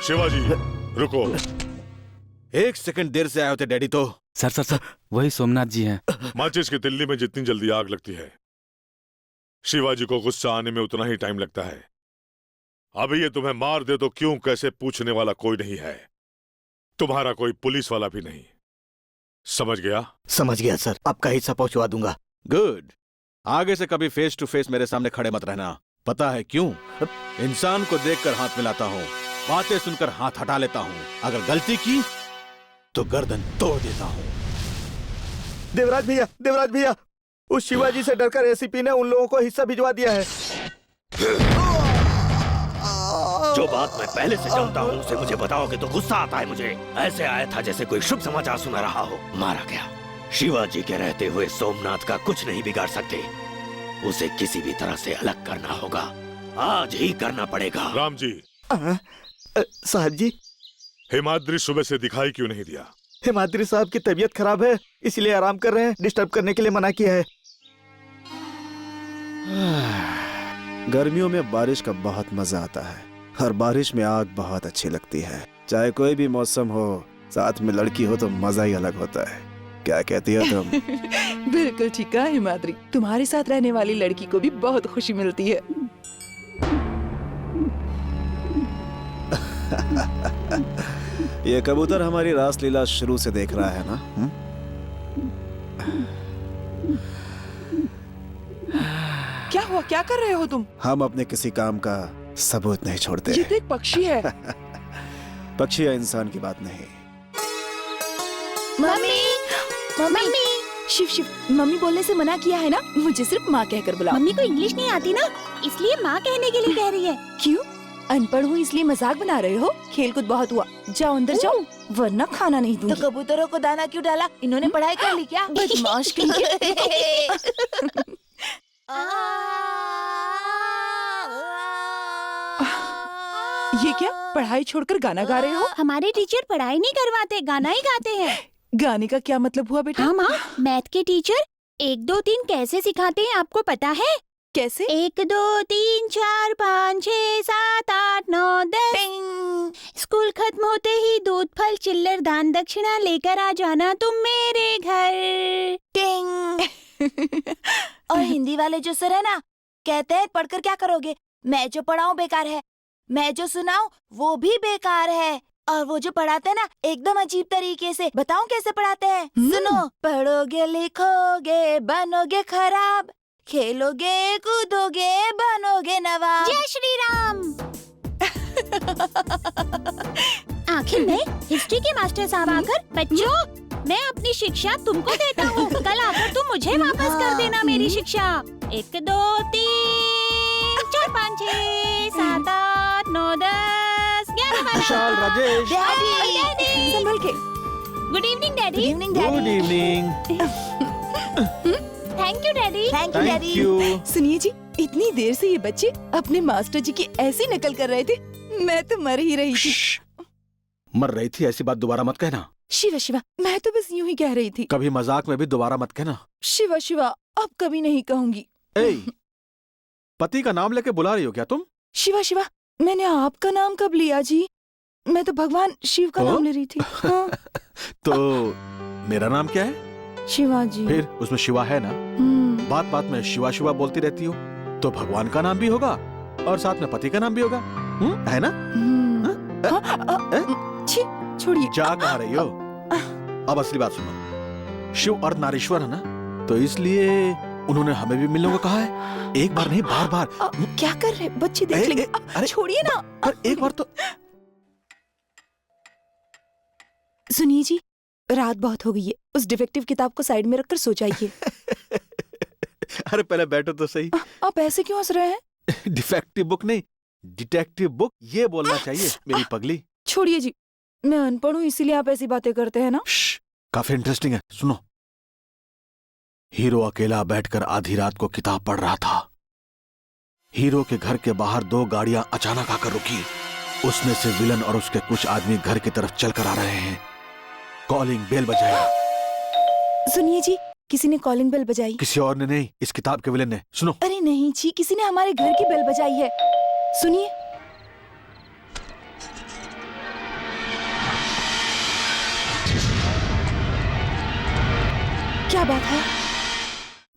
शिवाजी रुको। एक सेकंड देर से आए होते डैडी तो। सर वही सोमनाथ जी हैं। माचिस की तिल्ली में जितनी जल्दी आग लगती है, शिवाजी को गुस्सा आने में उतना ही टाइम लगता है। अभी ये तुम्हें मार दे तो क्यों कैसे पूछने वाला कोई नहीं है, तुम्हारा कोई पुलिस वाला भी नहीं। समझ गया? समझ गया सर, आपका हिस्सा पहुंचवा दूंगा। गुड। आगे से कभी फेस टू फेस मेरे सामने खड़े मत रहना। पता है क्यों? इंसान को देखकर हाथ मिलाता हूँ, बातें सुनकर हाथ हटा लेता हूँ। अगर गलती की तो गर्दन तोड़ देता हूँ। देवराज भैया, उस शिवाजी से डरकर एसीपी ने उन लोगों को हिस्सा भिजवा दिया है। जो बात मैं पहले से जानता हूँ उसे मुझे बताओगे तो गुस्सा आता है मुझे। ऐसे आया था जैसे कोई शुभ समाचार सुना रहा हो। मारा गया। शिवाजी के रहते हुए सोमनाथ का कुछ नहीं बिगाड़ सकते। उसे किसी भी तरह से अलग करना होगा, आज ही करना पड़ेगा। राम जी। साहब जी, हिमाद्री सुबह से दिखाई क्यों नहीं दिया? हिमाद्री साहब की तबीयत खराब है, इसलिए आराम कर रहे हैं। डिस्टर्ब करने के लिए मना किया है। गर्मियों में बारिश का बहुत मजा आता है और बारिश में आग बहुत अच्छी लगती है। चाहे कोई भी मौसम हो, साथ में लड़की हो तो मजा ही अलग होता है। क्या कहती हो तुम? बिल्कुल ठीक है हिमाद्री, तुम्हारे साथ रहने वाली लड़की को भी बहुत खुशी मिलती है। ये कबूतर हमारी रासलीला शुरू से देख रहा है ना? क्या हुआ, क्या कर रहे हो तुम? हम अपने किसी काम का सबूत नहीं छोड़ते। ये तो एक पक्षी है। पक्षी या इंसान की बात नहीं। मम्मी, मम्मी, शिव, मम्मी बोलने से मना किया है ना, मुझे सिर्फ माँ कहकर बुलाओ। मम्मी को इंग्लिश नहीं आती ना, इसलिए माँ कहने के लिए कह रही है। क्यों? अनपढ़ हूँ इसलिए मजाक बना रहे हो? खेलकूद बहुत हुआ, जाओ अंदर जाओ, वरना खाना नहीं दूंगी। तो कबूतरों को दाना क्यों डाला? इन्होंने पढ़ाई कर ली क्या? बदमाश ये क्या, पढ़ाई छोड़कर गाना गा रहे हो? हमारे टीचर पढ़ाई नहीं करवाते, गाना ही गाते हैं। गाने का क्या मतलब हुआ बेटा? हाँ माँ, मैथ के टीचर 1 2 3 कैसे सिखाते हैं आपको पता है? कैसे? 1 2 3 4 5 6 7 8 9 10। स्कूल खत्म होते ही दूध फल चिल्लर दान दक्षिणा लेकर आ जाना तुम मेरे घर। टिंग। और हिंदी वाले जो सर है ना, कहते हैं पढ़कर क्या करोगे? मैं जो पढ़ाऊं बेकार है, मैं जो सुनाऊं वो भी बेकार है, और वो जो पढ़ाते हैं ना एकदम अजीब तरीके से। बताऊं कैसे पढ़ाते हैं? सुनो। पढ़ोगे लिखोगे बनोगे खराब, खेलोगे कूदोगे बनोगे नवाब। जय श्री राम। आखिर में हिस्ट्री के मास्टर साहब आकर बच्चों मैं अपनी शिक्षा तुमको देता हूँ, कल आकर तुम मुझे वापस कर देना मेरी शिक्षा। 1 2 3 4 5 6 7 8 9 10 11 विशाल, राजेश। संभल के। Good evening daddy. Good evening. Thank you daddy. Thank you. सुनिए जी, इतनी देर से ये बच्चे अपने मास्टर जी की ऐसी नकल कर रहे थे, मैं तो मर ही रही थी। मर रही थी ऐसी बात दोबारा मत कहना। शिवा शिवा, मैं तो बस यूं ही कह रही थी। कभी मजाक में भी दोबारा मत कहना। शिवा शिवा, अब कभी नहीं कहूंगी। ए, पति का नाम लेके बुला रही हो क्या तुम? शिवा शिवा, मैंने आपका नाम कब लिया जी? मैं तो भगवान शिव का नाम ले रही थी। हाँ। तो मेरा नाम क्या है? शिवा जी। फिर उसमें शिवा है ना? बात बात में शिवा शिवा बोलती रहती हो, तो भगवान का नाम भी होगा और साथ में पति का नाम भी होगा, है ना? छोड़िए। जा कहाँ रही हो? अब असली बात सुनो, शिव और नारीश्वर है ना, तो इसलिए उन्होंने हमें भी मिलने को कहा है। एक बार नहीं, बार बार। क्या कर रहे बच्चे, देख लेंगे। अरे छोड़िए ना। पर एक बार तो। सुनिए जी, रात बहुत हो गई है, उस डिफेक्टिव किताब को साइड में रखकर सो जाइए। अरे पहले बैठो तो सही। आप ऐसे क्यों हंस रहे हैं? डिफेक्टिव बुक नहीं, डिटेक्टिव बुक ये बोलना चाहिए मेरी पगली। छोड़िए जी, मैं अनपढ़ हूँ इसीलिए आप ऐसी बातें करते हैं ना। काफी इंटरेस्टिंग है, सुनो। हीरो अकेला बैठकर आधी रात को किताब पढ़ रहा था। हीरो के घर के बाहर 2 गाड़ियां अचानक आकर रुकी। उसमें से विलन और उसके कुछ आदमी घर की तरफ चलकर आ रहे हैं। कॉलिंग बेल बजाई। सुनिए जी, किसी ने कॉलिंग बेल बजाई। किसी और ने नहीं, इस किताब के विलन ने। सुनो। अरे नहीं जी, किसी ने हमारे घर की बेल बजाई है। सुनिए। क्या बात है?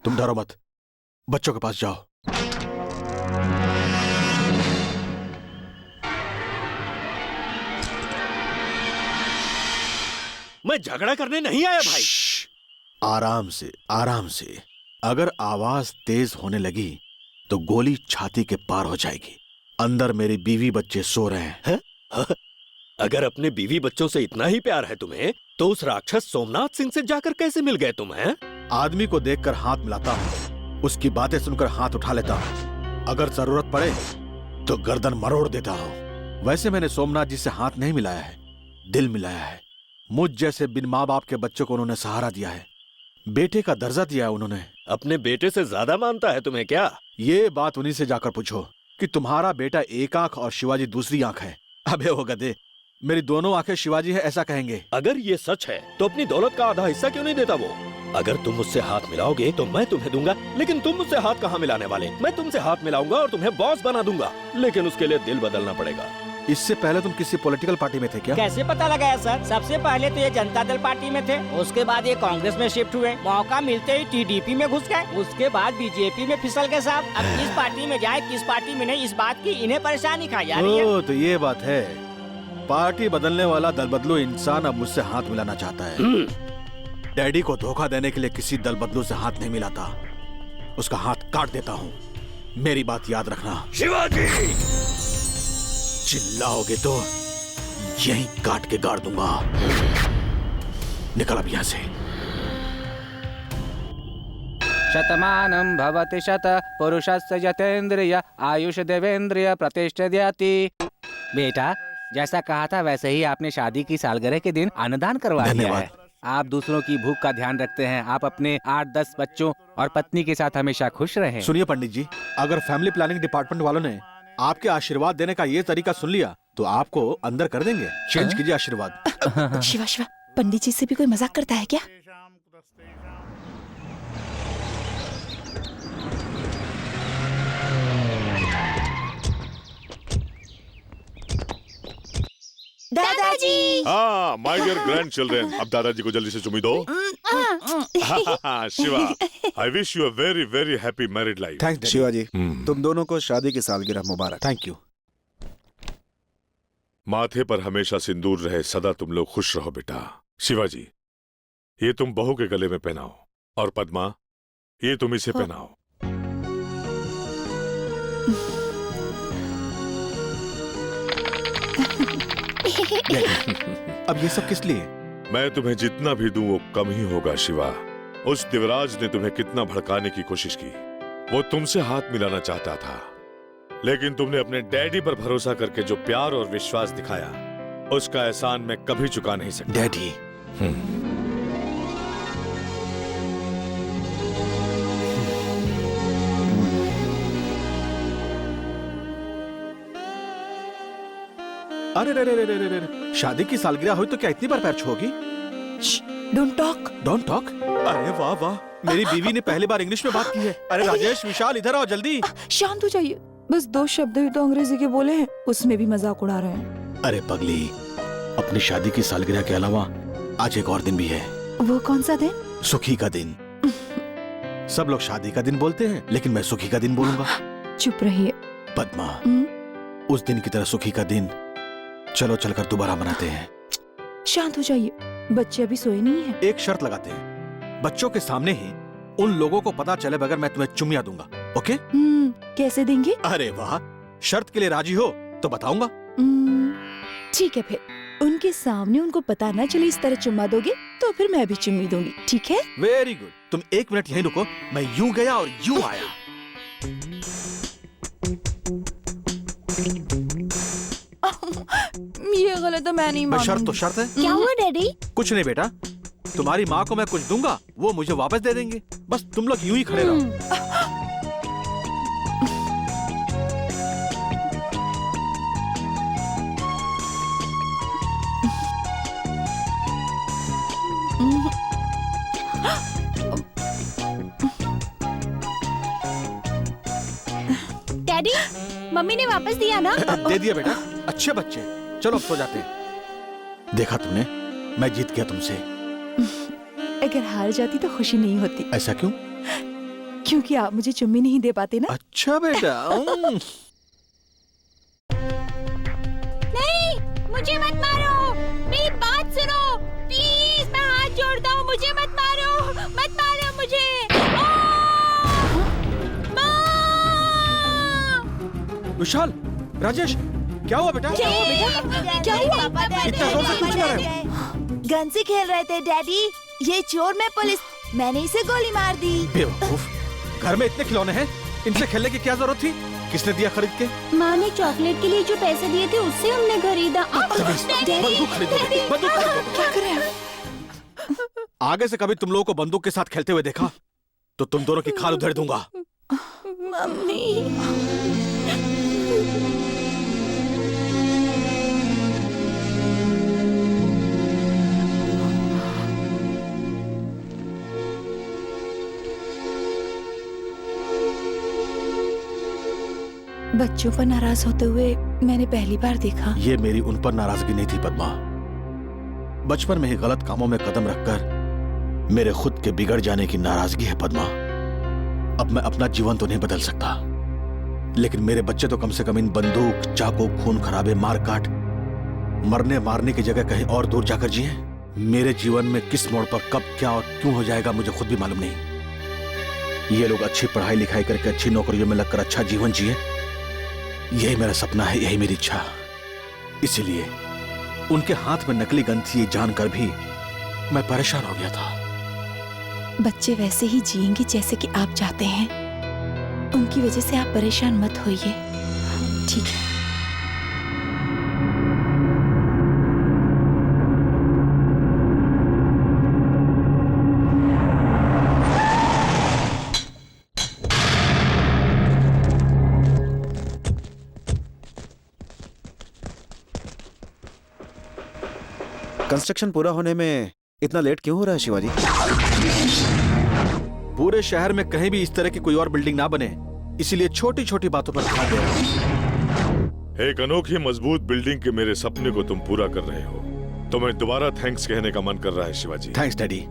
तुम डरो मत, बच्चों के पास जाओ। मैं झगड़ा करने नहीं आया भाई। आराम से, आराम से। अगर आवाज तेज होने लगी तो गोली छाती के पार हो जाएगी। अंदर मेरी बीवी बच्चे सो रहे हैं। अगर अपने बीवी बच्चों से इतना ही प्यार है तुम्हें, तो उस राक्षस सोमनाथ सिंह से जाकर कैसे मिल गए तुम? हैं? आदमी को देखकर हाथ मिलाता हूँ, उसकी बातें सुनकर हाथ उठा लेता हूँ। अगर जरूरत पड़े तो गर्दन मरोड़ देता हूँ। वैसे मैंने सोमनाथ जी से हाथ नहीं मिलाया है, दिल मिलाया है। मुझ जैसे बिन माँ बाप के बच्चों को उन्होंने सहारा दिया है, बेटे का दर्जा दिया है उन्होंने। अपने बेटे से ज्यादा मानता है तुम्हें क्या? ये बात उन्हीं से जाकर पूछो कि तुम्हारा बेटा एक आंख और शिवाजी दूसरी आंख है। अबे हो गधे, मेरी दोनों आंखें शिवाजी है ऐसा कहेंगे। अगर ये सच है तो अपनी दौलत का आधा हिस्सा क्यों नहीं देता वो? अगर तुम मुझसे हाथ मिलाओगे तो मैं तुम्हें दूंगा, लेकिन तुम मुझसे हाथ कहाँ मिलाने वाले? मैं तुमसे हाथ मिलाऊंगा और तुम्हें बॉस बना दूंगा, लेकिन उसके लिए दिल बदलना पड़ेगा। इससे पहले तुम किसी पॉलिटिकल पार्टी में थे क्या? कैसे पता लगाया सर? सबसे पहले तो ये जनता दल पार्टी में थे, उसके बाद ये कांग्रेस में शिफ्ट हुए, मौका मिलते ही टीडीपी में घुस गए, उसके बाद बीजेपी में फिसल गए साहब। अब किस पार्टी में जाए किस पार्टी में नहीं, इस बात की इन्हें परेशानी खाई जा रही है। ओ, तो ये बात है। पार्टी बदलने वाला दल बदलू इंसान अब मुझसे हाथ मिलाना चाहता है। डैडी को धोखा देने के लिए किसी दल बदलू से हाथ नहीं मिलाता, उसका हाथ काट देता हूँ। मेरी बात याद रखना। शिवाजी! चिल्लाओगे तो यहीं काट के गाड़ दूंगा। निकल अब यहाँ से। शतमानं भवति शत पुरुषस्य यतेन्द्रिय आयुष देवेन्द्रिय प्रतिष्ठित। बेटा, जैसा कहा था वैसे ही आपने शादी की सालगिरह के दिन अन्नदान करवा दिया है। आप दूसरों की भूख का ध्यान रखते हैं। आप अपने 8-10 बच्चों और पत्नी के साथ हमेशा खुश रहें। सुनिए पंडित जी, अगर फैमिली प्लानिंग डिपार्टमेंट वालों ने आपके आशीर्वाद देने का ये तरीका सुन लिया तो आपको अंदर कर देंगे। चेंज कीजिए आशीर्वाद। शिवा शिवा, पंडित जी से भी कोई मजाक करता है क्या? दादाजी। हाँ, माय डियर ग्रैंड चिल्ड्रेन, अब दादाजी को जल्दी से चुमी दो। Shiva, I wish you a very very happy married life. Thanks Shivaji, तुम दोनों को शादी की सालगिरह मुबारक। Thank you. माथे पर हमेशा सिंदूर रहे, सदा तुम लोग खुश रहो बेटा। शिवाजी, ये तुम बहू के गले में पहनाओ, और पद्मा, ये तुम इसे पहनाओ। अब ये सब किस लिए? मैं तुम्हें जितना भी दूं वो कम ही होगा शिवा। उस दिवराज ने तुम्हें कितना भड़काने की कोशिश की। वो तुमसे हाथ मिलाना चाहता था, लेकिन तुमने अपने डैडी पर भरोसा करके जो प्यार और विश्वास दिखाया, उसका एहसान मैं कभी चुका नहीं सकता। डैडी? अरे रे रे रे रे रे, शादी की सालगिरह हुई तो क्या इतनी बार पैर छुओगी? Don't talk. Don't talk? अरे वाह वाह, मेरी बीवी ने पहली बार इंग्लिश में बात की है। अरे राजेश, विशाल, इधर आओ जल्दी। शांत हो जाइए, बस 2 शब्द ही तो अंग्रेजी के बोले हैं, उसमें भी मजाक उड़ा रहे हैं। अरे पगली, अपनी शादी की सालगिरह के अलावा आज एक और दिन भी है। वो कौन सा दिन? सुखी का दिन। सब लोग शादी का दिन बोलते हैं, लेकिन मैं सुखी का दिन बोलूंगा। चुप रहिए पद्मा, उस दिन की तरह सुखी का दिन चलो चलकर दोबारा मनाते हैं। शांत हो जाइए, बच्चे अभी सोए नहीं हैं। एक शर्त लगाते हैं, बच्चों के सामने ही उन लोगों को पता चले बगैर मैं तुम्हें चुम्मिया दूंगा, ओके? कैसे देंगे? अरे वाह, शर्त के लिए राजी हो तो बताऊंगा। ठीक है, फिर उनके सामने उनको पता न चले इस तरह चुम्मा दोगे तो फिर मैं भी चुम्मी दूंगी, ठीक है? Very good. तुम 1 मिनट यहीं रुको, मैं यूं गया और यूं आया। ये गलत है, मैं नहीं मानूंगी। शर्त तो शर्त है। क्या हुआ डैडी? कुछ नहीं बेटा, तुम्हारी माँ को मैं कुछ दूंगा, वो मुझे वापस दे देंगे। बस तुम लोग यूं ही खड़े रहो। डैडी, मम्मी ने वापस दिया ना? दे दिया बेटा, अच्छे बच्चे। चलो अब सो जाते हैं। देखा तुमने, मैं जीत गया तुमसे। अगर हार जाती तो खुशी नहीं होती। ऐसा क्यों? क्योंकि आप मुझे चुम्मी नहीं दे पाते ना। अच्छा बेटा। नहीं, मुझे मत मारो, मेरी बात सुनो प्लीज, मैं हाथ जोड़ता हूँ, मुझे मत मारो, मत मारो मुझे। विशाल, राजेश, क्या हुआ बेटा? क्या हुआ बेटा? क्या हुआ? इतना जोर से क्यों चिल्ला रहे हो? गन से खेल रहे थे डैडी, ये चोर में पुलिस, मैंने इसे गोली मार दी। बेवकूफ, घर में इतने खिलौने हैं, इनसे खेलने की क्या जरूरत थी? किसने दिया खरीद के? माँ ने चॉकलेट के लिए जो पैसे दिए थे उससे हमने खरीदा। बंदूक खरीदोगे? बंदूक खरीदोगे? क्या कर रहे हैं? आगे से कभी तुम लोगों को बंदूक के साथ खेलते हुए देखा तो तुम दोनों की खाल उधेड़ दूंगा। मम्मी। बच्चों पर नाराज होते हुए मैंने पहली बार देखा। ये मेरी उन पर नाराजगी नहीं थी पद्मा, बचपन में ही गलत कामों में कदम रखकर मेरे खुद के बिगड़ जाने की नाराजगी है पद्मा। अब मैं अपना जीवन तो नहीं बदल सकता, लेकिन मेरे बच्चे तो कम से कम इन बंदूक, चाकू, खून खराबे, मार काट, मरने मारने की जगह कहीं और दूर जाकर जिए। मेरे जीवन में किस मोड़ पर कब क्या और क्यों हो जाएगा मुझे खुद भी मालूम नहीं। ये लोग अच्छी पढ़ाई लिखाई करके अच्छी नौकरियों में लगकर अच्छा जीवन जिए, यही मेरा सपना है, यही मेरी इच्छा। इसीलिए उनके हाथ में नकली गन थी ये जानकर भी मैं परेशान हो गया था। बच्चे वैसे ही जिएंगे जैसे कि आप चाहते हैं, उनकी वजह से आप परेशान मत होइए, ठीक है? कंस्ट्रक्शन पूरा होने में इतना लेट क्यों हो रहा है शिवाजी? पूरे शहर में कहीं भी इस तरह की कोई और बिल्डिंग ना बने, इसीलिए छोटी छोटी बातों पर ध्यान दे रहा हूं। एक अनोखी मजबूत बिल्डिंग के मेरे सपने को तुम पूरा कर रहे हो, तो मैं दोबारा थैंक्स कहने का मन कर रहा है शिवाजी। Thanks daddy.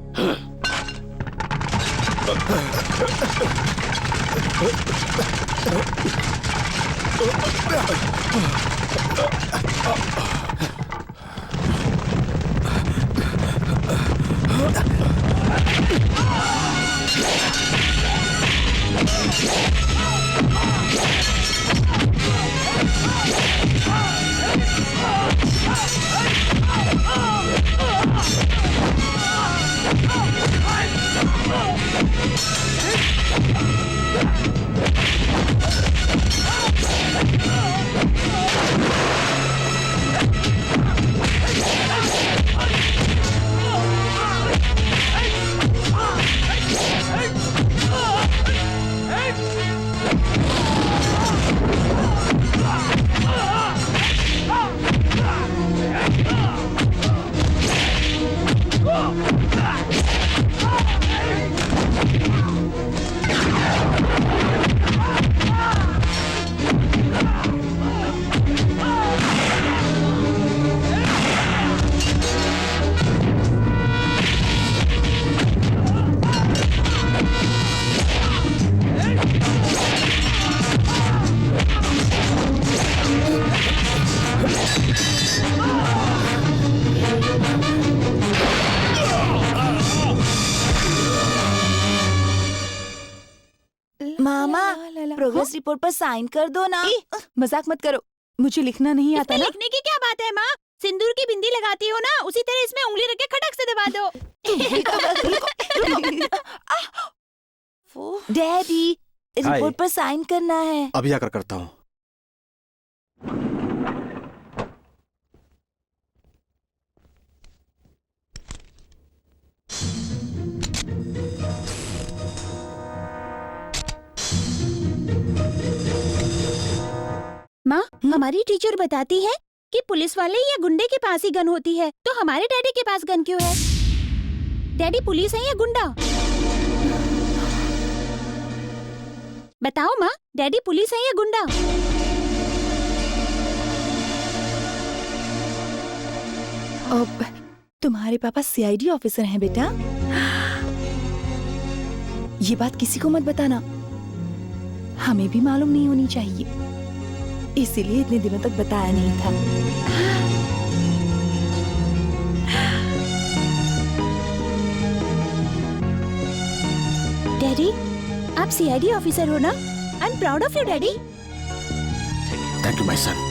मामा प्रोग्रेस रिपोर्ट पर साइन कर दो ना। मजाक मत करो, मुझे लिखना नहीं आता ना। लिखने की क्या बात है माँ? सिंदूर की बिंदी लगाती हो ना, उसी तरह इसमें उंगली रख के खटक से दबा दो। डैडी, रिपोर्ट पर साइन करना है। अभी आकर करता हूँ। माँ, हमारी टीचर बताती है कि पुलिस वाले या गुंडे के पास ही गन होती है, तो हमारे डैडी के पास गन क्यों है? डैडी पुलिस है या गुंडा? बताओ माँ, डैडी पुलिस है या गुंडा? अब तुम्हारे पापा सीआईडी ऑफिसर हैं बेटा। ये बात किसी को मत बताना, हमें भी मालूम नहीं होनी चाहिए, इसीलिए इतने दिनों तक बताया नहीं था। डैडी, आप सीआईडी ऑफिसर हो ना? I am proud of you daddy. Thank you my son.